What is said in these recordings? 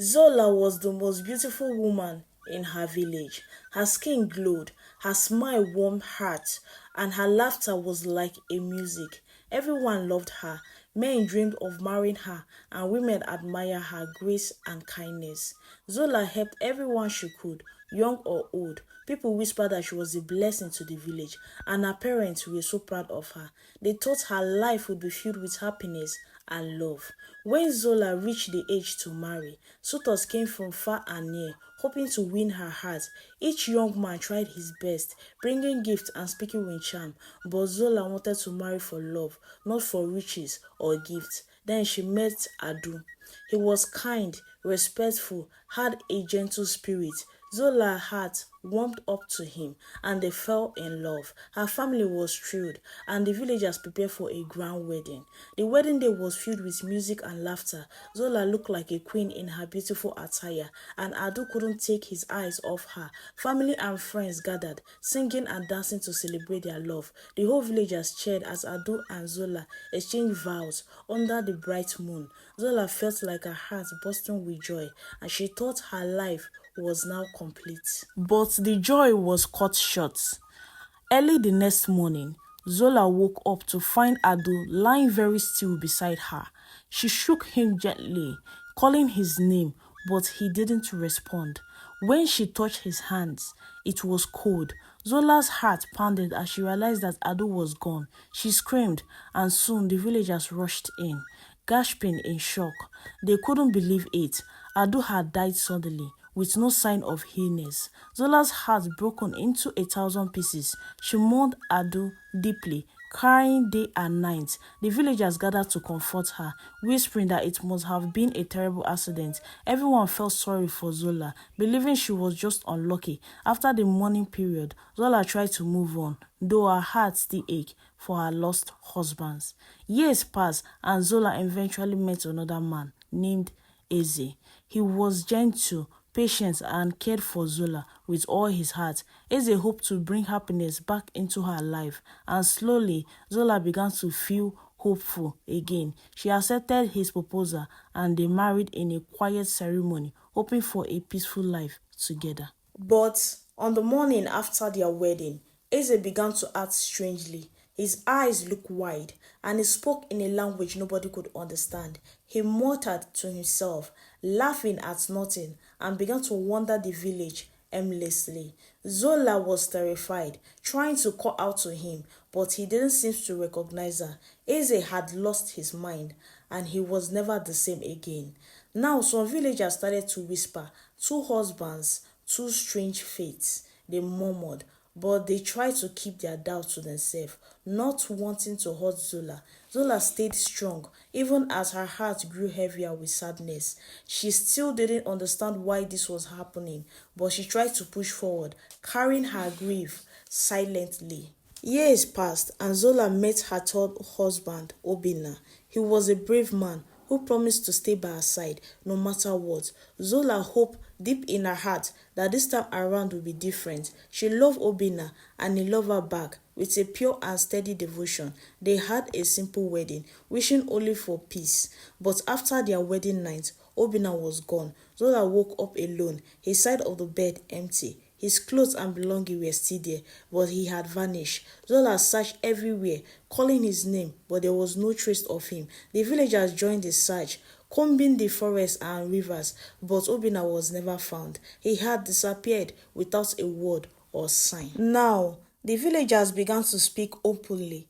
Zola was the most beautiful woman in her village. Her skin glowed, her smile warmed hearts, and her laughter was like a music. Everyone loved her. Men dreamed of marrying her, and women admired her grace and kindness. Zola helped everyone she could, young or old. People whispered that she was a blessing to the village, and her parents were so proud of her. They thought her life would be filled with happiness and love. When Zola reached the age to marry, suitors came from far and near, hoping to win her heart. Each young man tried his best, bringing gifts and speaking with charm, but Zola wanted to marry for love, not for riches or gifts. Then she met Adu. He was kind, respectful, had a gentle spirit. Zola's heart warmed up to him, and they fell in love. Her family was thrilled, and the villagers prepared for a grand wedding. The wedding day was filled with music and laughter. Zola looked like a queen in her beautiful attire, and Adu couldn't take his eyes off her. Family and friends gathered, singing and dancing to celebrate their love. The whole villagers cheered as Adu and Zola exchanged vows under the bright moon. Zola felt like her heart bursting with joy, and she thought her life was now complete. But the joy was cut short. Early the next morning, Zola woke up to find Adu lying very still beside her. She shook him gently, calling his name, but he didn't respond. When she touched his hands, it was cold. Zola's heart pounded as she realized that Adu was gone. She screamed, and soon the villagers rushed in, gasping in shock. They couldn't believe it. Adu had died suddenly, with no sign of illness. Zola's heart broken into 1,000 pieces. She mourned Adu deeply, crying day and night. The villagers gathered to comfort her, whispering that it must have been a terrible accident. Everyone felt sorry for Zola, believing she was just unlucky. After the mourning period, Zola tried to move on, though her heart still ached for her lost husbands. Years passed, and Zola eventually met another man named Eze. He was gentle, patient, and cared for Zola with all his heart. Eze hoped to bring happiness back into her life, and slowly Zola began to feel hopeful again. She accepted his proposal, and they married in a quiet ceremony, hoping for a peaceful life together. But on the morning after their wedding, Eze began to act strangely. His eyes looked wide, and he spoke in a language nobody could understand. He muttered to himself, laughing at nothing, and began to wander the village aimlessly. Zola was terrified, trying to call out to him, but he didn't seem to recognize her. Eze had lost his mind, and he was never the same again. Now some villagers started to whisper, two husbands, two strange fates, they murmured, but they tried to keep their doubts to themselves, not wanting to hurt Zola. Zola stayed strong, even as her heart grew heavier with sadness. She still didn't understand why this was happening, but she tried to push forward, carrying her grief silently. Years passed, and Zola met her third husband, Obinna. He was a brave man who promised to stay by her side no matter what. Zola hoped deep in her heart that this time around would be different. She loved Obinna, and he loved her back with a pure and steady devotion. They had a simple wedding, wishing only for peace. But after their wedding night, Obinna was gone. Zola woke up alone, his side of the bed empty. His clothes and belongings were still there, but he had vanished. Zola searched everywhere, calling his name, but there was no trace of him. The villagers joined the search, combing the forests and rivers, but Obinna was never found. He had disappeared without a word or sign. Now, the villagers began to speak openly.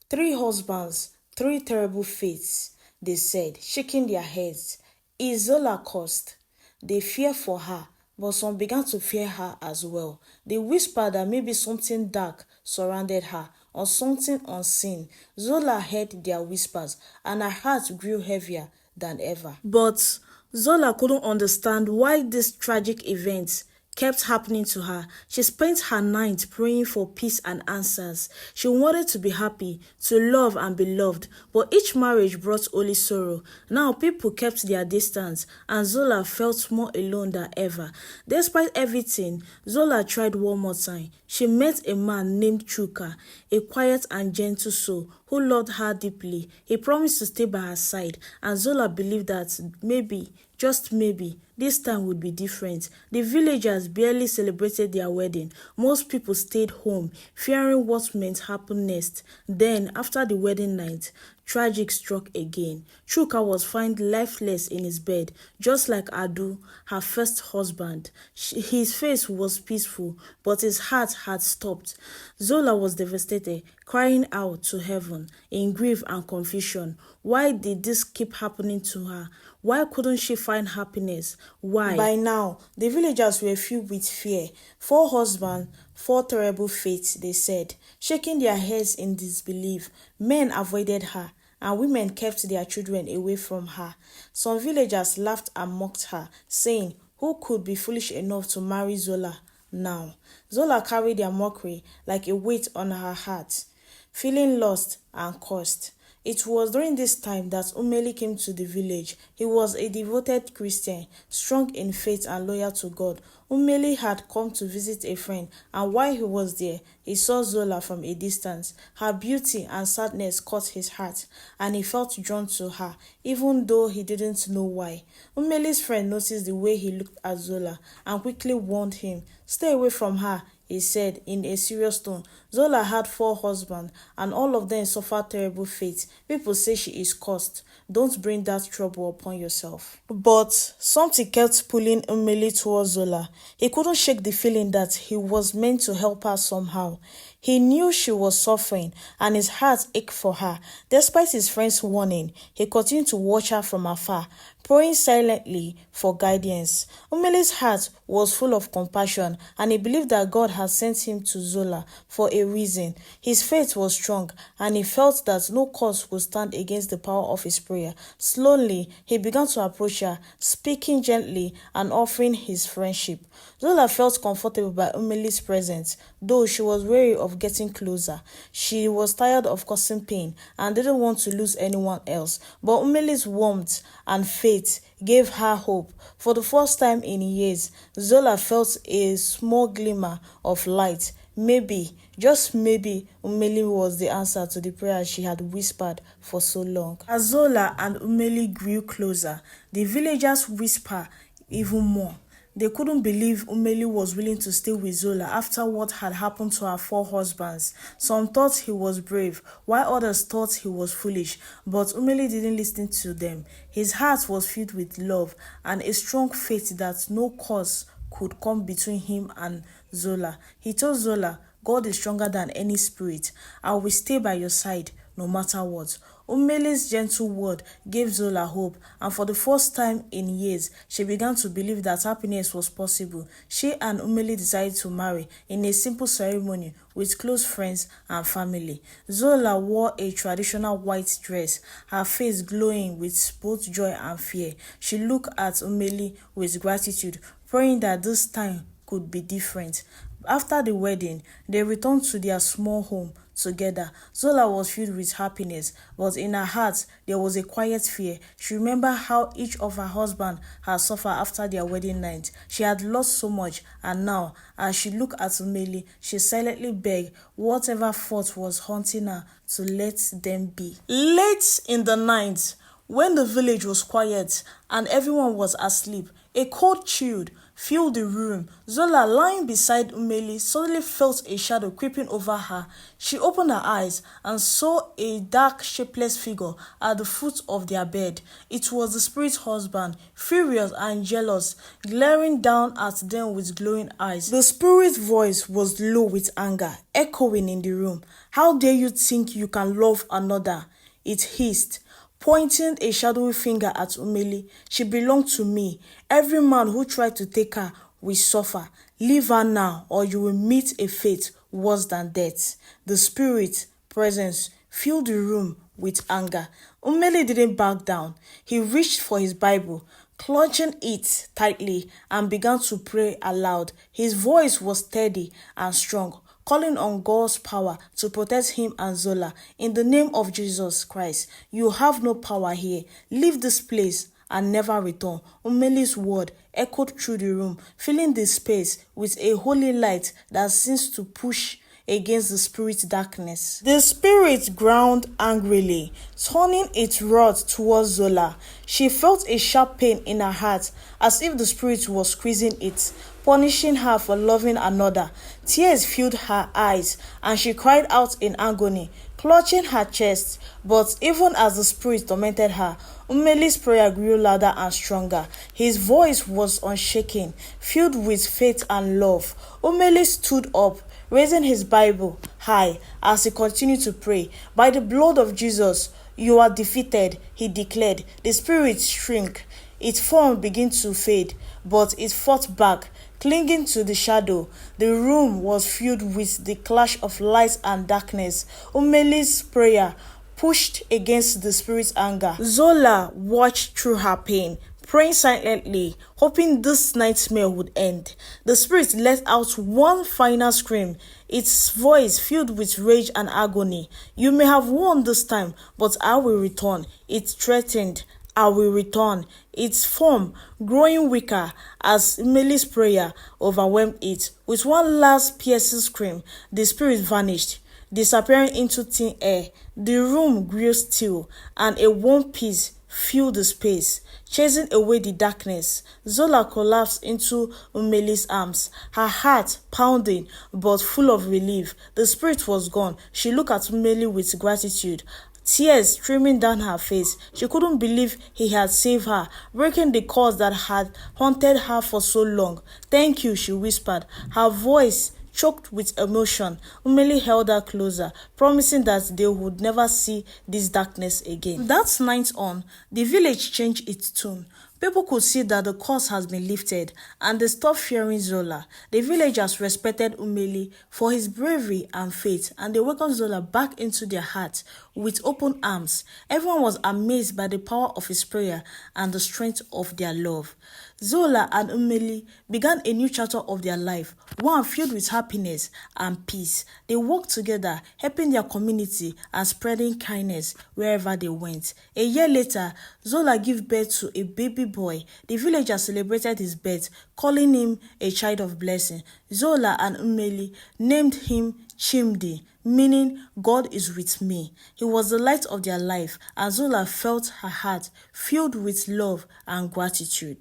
Three husbands, three terrible fates, they said, shaking their heads. Is Zola cursed? They feared for her, but some began to fear her as well. They whispered that maybe something dark surrounded her, or something unseen. Zola heard their whispers, and her heart grew heavier than ever. But Zola couldn't understand why these tragic events kept happening to her. She spent her night praying for peace and answers. She wanted to be happy, to love and be loved, but each marriage brought only sorrow. Now people kept their distance, and Zola felt more alone than ever. Despite everything, Zola tried one more time. She met a man named Chuka, a quiet and gentle soul who who loved her deeply. He promised to stay by her side, and Zola believed that maybe, just maybe, this time would be different. The villagers barely celebrated their wedding. Most people stayed home, fearing what might happen next. Then, after the wedding night, tragic struck again. Chuka was found lifeless in his bed, just like Adu, her first husband. His face was peaceful, but his heart had stopped. Zola was devastated, crying out to heaven in grief and confusion. Why did this keep happening to her? Why couldn't she find happiness? Why? By now, the villagers were filled with fear. 4 husbands, 4 terrible fates, they said, shaking their heads in disbelief. Men avoided her, and women kept their children away from her. Some villagers laughed and mocked her, saying, "Who could be foolish enough to marry Zola now?" Zola carried their mockery like a weight on her heart, feeling lost and cursed. It was during this time that Mmeli came to the village. He was a devoted Christian, strong in faith and loyal to God. Mmeli had come to visit a friend, and while he was there, he saw Zola from a distance. Her beauty and sadness caught his heart, and he felt drawn to her, even though he didn't know why. Mmeli's friend noticed the way he looked at Zola and quickly warned him, "Stay away from her," he said in a serious tone. Zola had 4 husbands, and all of them suffered terrible fates. People say she is cursed. Don't bring that trouble upon yourself. But something kept pulling Mmeli towards Zola. He couldn't shake the feeling that he was meant to help her somehow. He knew she was suffering, and his heart ached for her. Despite his friend's warning, he continued to watch her from afar, praying silently for guidance. Mmeli's heart was full of compassion, and he believed that God had sent him to Zola for a reason. His faith was strong, and he felt that no cause would stand against the power of his prayer. Slowly, he began to approach her, speaking gently and offering his friendship. Zola felt comfortable by Mmeli's presence, though she was wary of getting closer. She was tired of causing pain and didn't want to lose anyone else. But Mmeli's warmth and faith gave her hope. For the first time in years, Zola felt a small glimmer of light. Maybe, just maybe, Mmeli was the answer to the prayer she had whispered for so long. As Zola and Mmeli grew closer, the villagers whispered even more. They couldn't believe Mmeli was willing to stay with Zola after what had happened to her 4 husbands. Some thought he was brave, while others thought he was foolish. But Mmeli didn't listen to them. His heart was filled with love and a strong faith that no cause could come between him and Zola. He told Zola, "God is stronger than any spirit. I will stay by your side no matter what." Mmeli's gentle word gave Zola hope, and for the first time in years, she began to believe that happiness was possible. She and Mmeli decided to marry in a simple ceremony with close friends and family. Zola wore a traditional white dress, her face glowing with both joy and fear. She looked at Mmeli with gratitude, praying that this time could be different. After the wedding, they returned to their small home together. Zola was filled with happiness, but in her heart there was a quiet fear. She remembered how each of her husbands had suffered after their wedding night. She had lost so much, and now, as she looked at Mmeli, she silently begged whatever thought was haunting her to let them be. Late in the night, when the village was quiet and everyone was asleep, a cold chill filled the room. Zola, lying beside Mmeli, suddenly felt a shadow creeping over her. She opened her eyes and saw a dark, shapeless figure at the foot of their bed. It was the spirit's husband, furious and jealous, glaring down at them with glowing eyes. The spirit's voice was low with anger, echoing in the room. "How dare you think you can love another?" it hissed, pointing a shadowy finger at Mmeli. "She belonged to me. Every man who tried to take her will suffer. Leave her now, or you will meet a fate worse than death." The spirit presence filled the room with anger. Mmeli didn't back down. He reached for his Bible, clutching it tightly, and began to pray aloud. His voice was steady and strong, calling on God's power to protect him and Zola. "In the name of Jesus Christ, you have no power here. Leave this place and never return." Mmeli's word echoed through the room, filling the space with a holy light that seemed to push against the spirit darkness. The spirit growled angrily, turning its rod towards Zola. She felt a sharp pain in her heart, as if the spirit was squeezing it, punishing her for loving another. Tears filled her eyes, and she cried out in agony, clutching her chest. But even as the spirit tormented her, Mmeli's prayer grew louder and stronger. His voice was unshaken, filled with faith and love. Mmeli stood up, raising his Bible high as he continued to pray. "By the blood of Jesus, you are defeated," he declared. The spirit shrank. Its form began to fade, but it fought back, clinging to the shadow. The room was filled with the clash of light and darkness. Mmeli's prayer pushed against the spirit's anger. Zola watched through her pain, praying silently, hoping this nightmare would end. The spirit let out one final scream, its voice filled with rage and agony. "You may have won this time, but I will return," it threatened. "I will return." Its form growing weaker as Mmeli's prayer overwhelmed it. With one last piercing scream, the spirit vanished, disappearing into thin air. The room grew still, and a warm peace filled the space, chasing away the darkness. Zola collapsed into Mmeli's arms, her heart pounding but full of relief. The spirit was gone. She looked at Mmeli with gratitude, tears streaming down her face. She couldn't believe he had saved her, breaking the curse that had haunted her for so long. "Thank you," she whispered, her voice choked with emotion. Mmeli held her closer, promising that they would never see this darkness again. That night on, the village changed its tune. People could see that the curse has been lifted, and they stopped fearing Zola. The villagers respected Mmeli for his bravery and faith, and they welcomed Zola back into their hearts with open arms. Everyone was amazed by the power of his prayer and the strength of their love. Zola and Mmeli began a new chapter of their life, one filled with happiness and peace. They worked together, helping their community and spreading kindness wherever they went. A year later, Zola gave birth to a baby boy. The villagers celebrated his birth, calling him a child of blessing. Zola and Mmeli named him Chimdi, meaning "God is with me." He was the light of their life, and Zola felt her heart filled with love and gratitude.